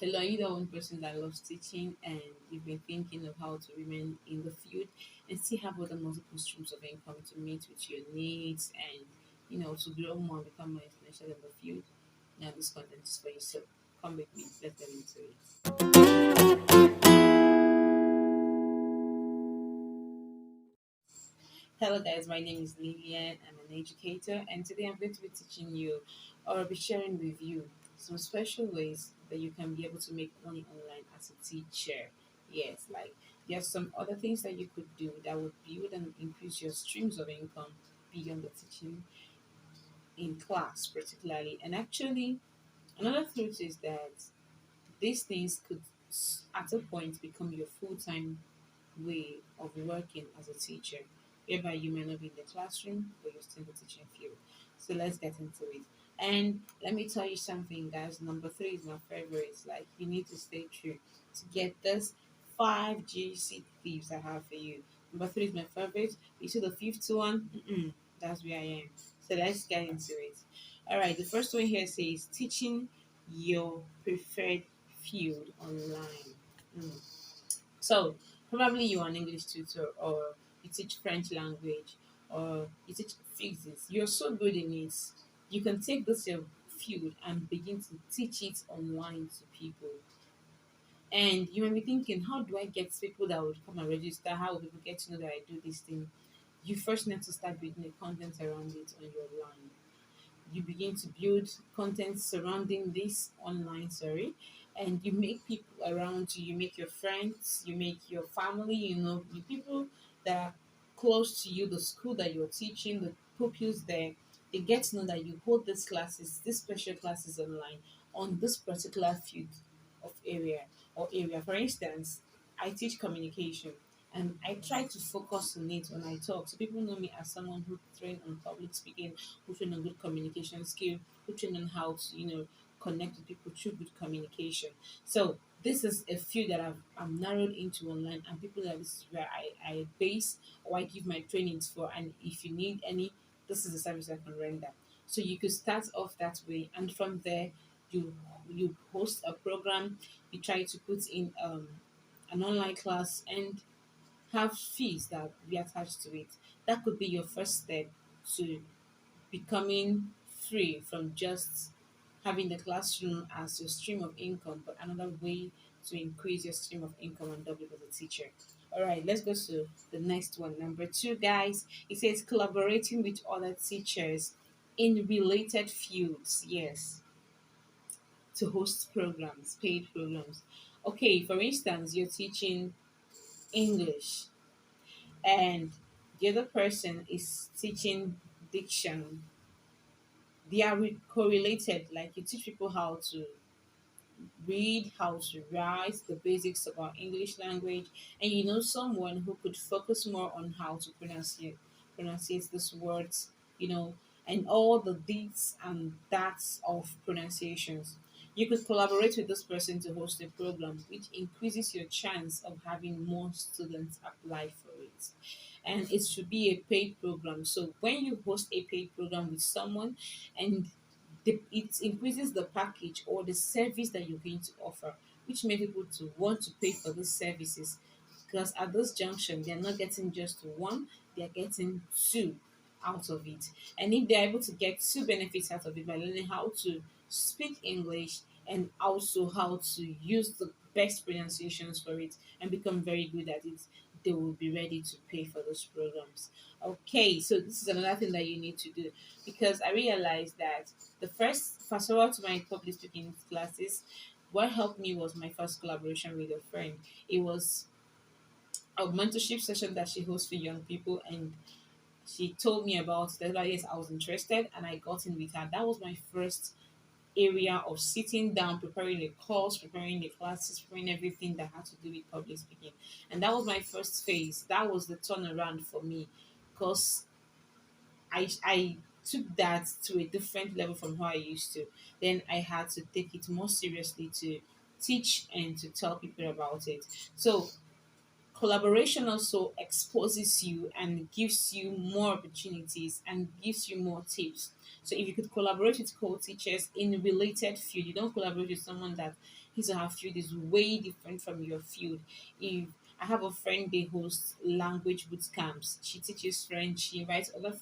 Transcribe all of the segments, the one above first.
Hello, are you the one person that loves teaching and you've been thinking of how to remain in the field and still have other multiple streams of income to meet with your needs and to grow more and become more influential in the field? Now this content is for you. So come with me, let's get into it. Hello guys, my name is Lillian. I'm an educator and today I'm going to be teaching you or I'll be sharing with you some special ways that you can be able to make money online as a teacher. Yes, like there's some other things that you could do that would build and increase your streams of income beyond the teaching in class particularly. And actually another truth is that these things could at a point become your full-time way of working as a teacher, whereby you may not be in the classroom, but you're still in the teaching field. So let's get into it. And let me tell you something, guys. Number three is my favorite. Like, you need to stay true to get this five juicy tips I have for you. Number three is my favorite. You see the fifth one? That's where I am. So let's get into it. All right, the first one here says teaching your preferred field online. Mm. So probably you're an English tutor or you teach French language or you teach physics. You're so good in it. You can take this your field and begin to teach it online to people. And you might be thinking, how do I get people that would come and register? How will people get to know that I do this thing? You first need to start building the content around it on your line. You begin to build content surrounding this online, sorry, and you make people around you, you make your friends, you make your family, the people that are close to you, the school that you're teaching, the pupils there, they get to know that you hold these classes, these special classes online on this particular field of area. For instance, I teach communication and I try to focus on it when I talk. So people know me as someone who trained on public speaking, who trained on good communication skill, who trained on how to, connect with people through good communication. So this is a field that I'm narrowed into online and people that this is where I base or I give my trainings for, and if you need any, this is the service I can render. So you could start off that way and from there you you host a program, you try to put in an online class and have fees that be attached to it. That could be your first step to becoming free from just having the classroom as your stream of income, but another way to increase your stream of income and double it as a teacher. All right, let's go to the next one. Number two, guys, it says collaborating with other teachers in related fields. Yes, to host programs, paid programs. Okay, for instance, you're teaching English and the other person is teaching diction. They are correlated, like you teach people how to read, how to write, the basics about English language, and you know someone who could focus more on how to pronunciate these words, and all the these and that's of pronunciations. You could collaborate with this person to host a program, which increases your chance of having more students apply for it. And it should be a paid program. So when you host a paid program with someone and it increases the package or the service that you're going to offer, which make people to want to pay for those services. Because at this junction, they're not getting just one, they're getting two out of it. And if they're able to get two benefits out of it by learning how to speak English and also how to use the best pronunciations for it and become very good at it, they will be ready to pay for those programs. Okay, so this is another thing that you need to do because I realized that the first, first of all, to my public speaking classes, what helped me was my first collaboration with a friend. It was a mentorship session that she hosts for young people, and she told me about that. Like, yes, I was interested, and I got in with her. That was my first area of sitting down, preparing the course, preparing the classes, preparing everything that had to do with public speaking, and that was my first phase. That was the turnaround for me, because I took that to a different level from how I used to. Then I had to take it more seriously to teach and to tell people about it. So Collaboration also exposes you and gives you more opportunities and gives you more tips. So if you could collaborate with co-teachers in related field, you don't collaborate with someone that his or her field is way different from your field. If I have a friend, they host language boot camps. She teaches French. She invites other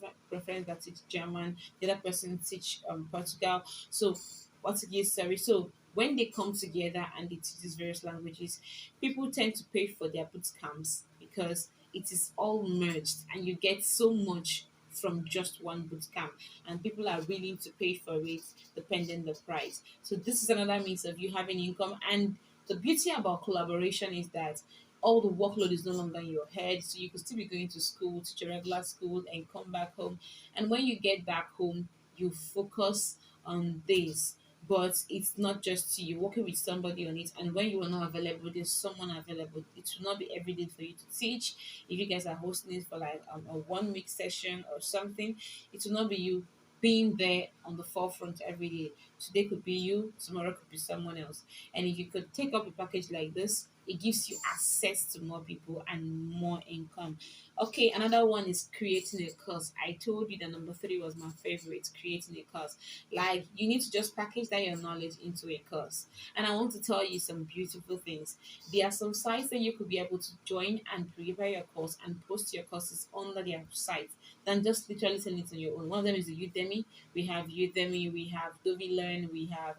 friends that teach German. The other person teach Portugal. So Portuguese, sorry. So when they come together and they teach these various languages, people tend to pay for their boot camps because it is all merged and you get so much from just one boot camp, and people are willing to pay for it depending the price. So this is another means of you having income. And the beauty about collaboration is that all the workload is no longer in your head, so you could still be going to school, teach a regular school, and come back home. And when you get back home, you focus on this. But it's not just you working with somebody on it, and when you are not available, there's someone available. It will not be every day for you to teach. If you guys are hosting it for like a 1 week session or something, it will not be you being there on the forefront every day. Today could be you, tomorrow could be someone else. And if you could take up a package like this, it gives you access to more people and more income. Okay, another one is creating a course. I told you that number three was my favorite, creating a course. Like you need to just package that your knowledge into a course. And I want to tell you some beautiful things. There are some sites that you could be able to join and prepare your course and post your courses under their site than just literally selling it on your own. One of them is the Udemy. We have Udemy, we have Dovi Learn, we have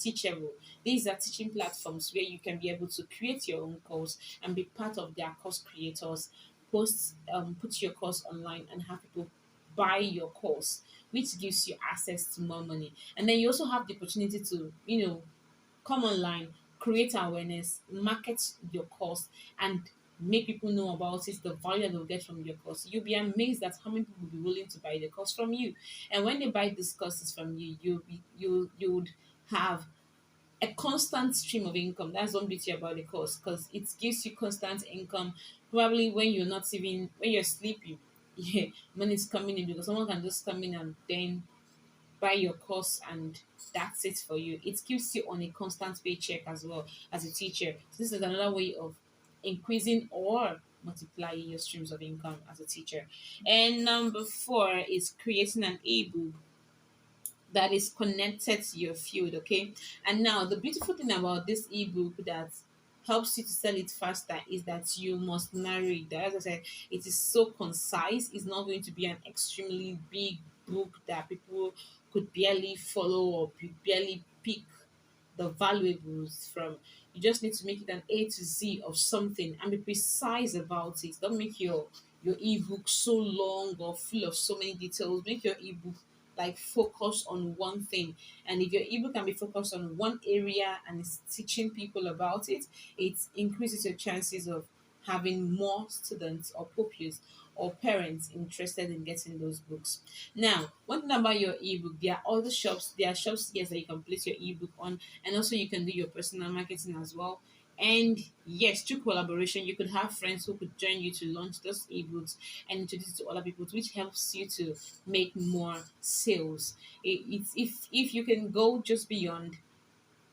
Teachable. These are teaching platforms where you can be able to create your own course and be part of their course creators. Put your course online and have people buy your course, which gives you access to more money. And then you also have the opportunity to, come online, create awareness, market your course, and make people know about it, the value that they'll get from your course. You'll be amazed at how many people will be willing to buy the course from you. And when they buy these courses from you, you would have a constant stream of income. That's one beauty about the course because it gives you constant income. Probably when you're not even when you're sleeping, yeah, money's coming in because someone can just come in and then buy your course and that's it for you. It keeps you on a constant paycheck as well as a teacher. So this is another way of increasing or multiplying your streams of income as a teacher. And number four is creating an ebook that is connected to your field, okay? And now the beautiful thing about this ebook that helps you to sell it faster is that you must narrow it down. As I said, it is so concise. It's not going to be an extremely big book that people could barely follow or barely pick the valuables from. You just need to make it an A to Z of something and be precise about it. Don't make your ebook so long or full of so many details. Make your ebook like focus on one thing. And if your ebook can be focused on one area and is teaching people about it, it increases your chances of having more students or pupils or parents interested in getting those books. Now, one thing about your ebook, there are other shops, there are shops, yes, that you can place your ebook on, and also you can do your personal marketing as well. And yes, through collaboration, you could have friends who could join you to launch those ebooks and introduce it to other people, which helps you to make more sales. It's if you can go just beyond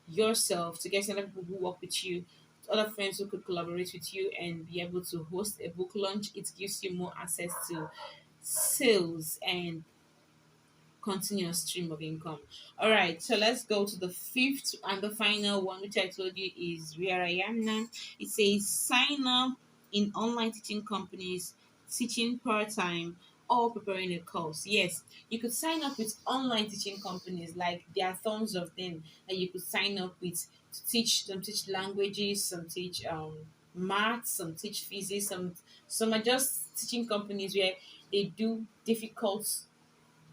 yourself to get other people who work with you, other friends who could collaborate with you and be able to host a book launch, it gives you more access to sales and continuous stream of income. All right, so let's go to the fifth and the final one, which I told you is where I am now. It says sign up in online teaching companies, teaching part time, or preparing a course. Yes, you could sign up with online teaching companies, like there are tons of them that you could sign up with to teach. Some teach languages, some teach maths, some teach physics, some are just teaching companies where they do difficult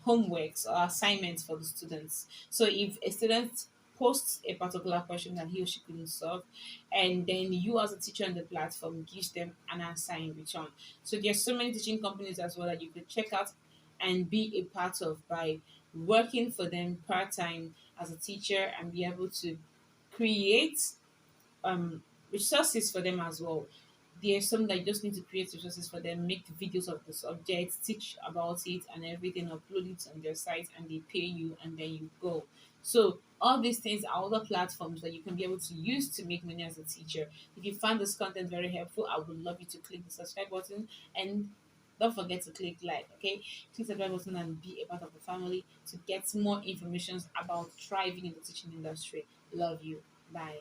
homeworks or assignments for the students. So if a student posts a particular question that he or she couldn't solve, and then you as a teacher on the platform gives them an answer in return. So there's so many teaching companies as well that you could check out and be a part of by working for them part-time as a teacher and be able to create um resources for them as well. There's some that you just need to create resources for them, make videos of the subject, teach about it and everything, upload it on their site and they pay you and then you go. So all these things are other platforms that you can be able to use to make money as a teacher. If you find this content very helpful, I would love you to click the subscribe button and don't forget to click like, okay? Click the subscribe button and be a part of the family to get more information about thriving in the teaching industry. Love you. Bye.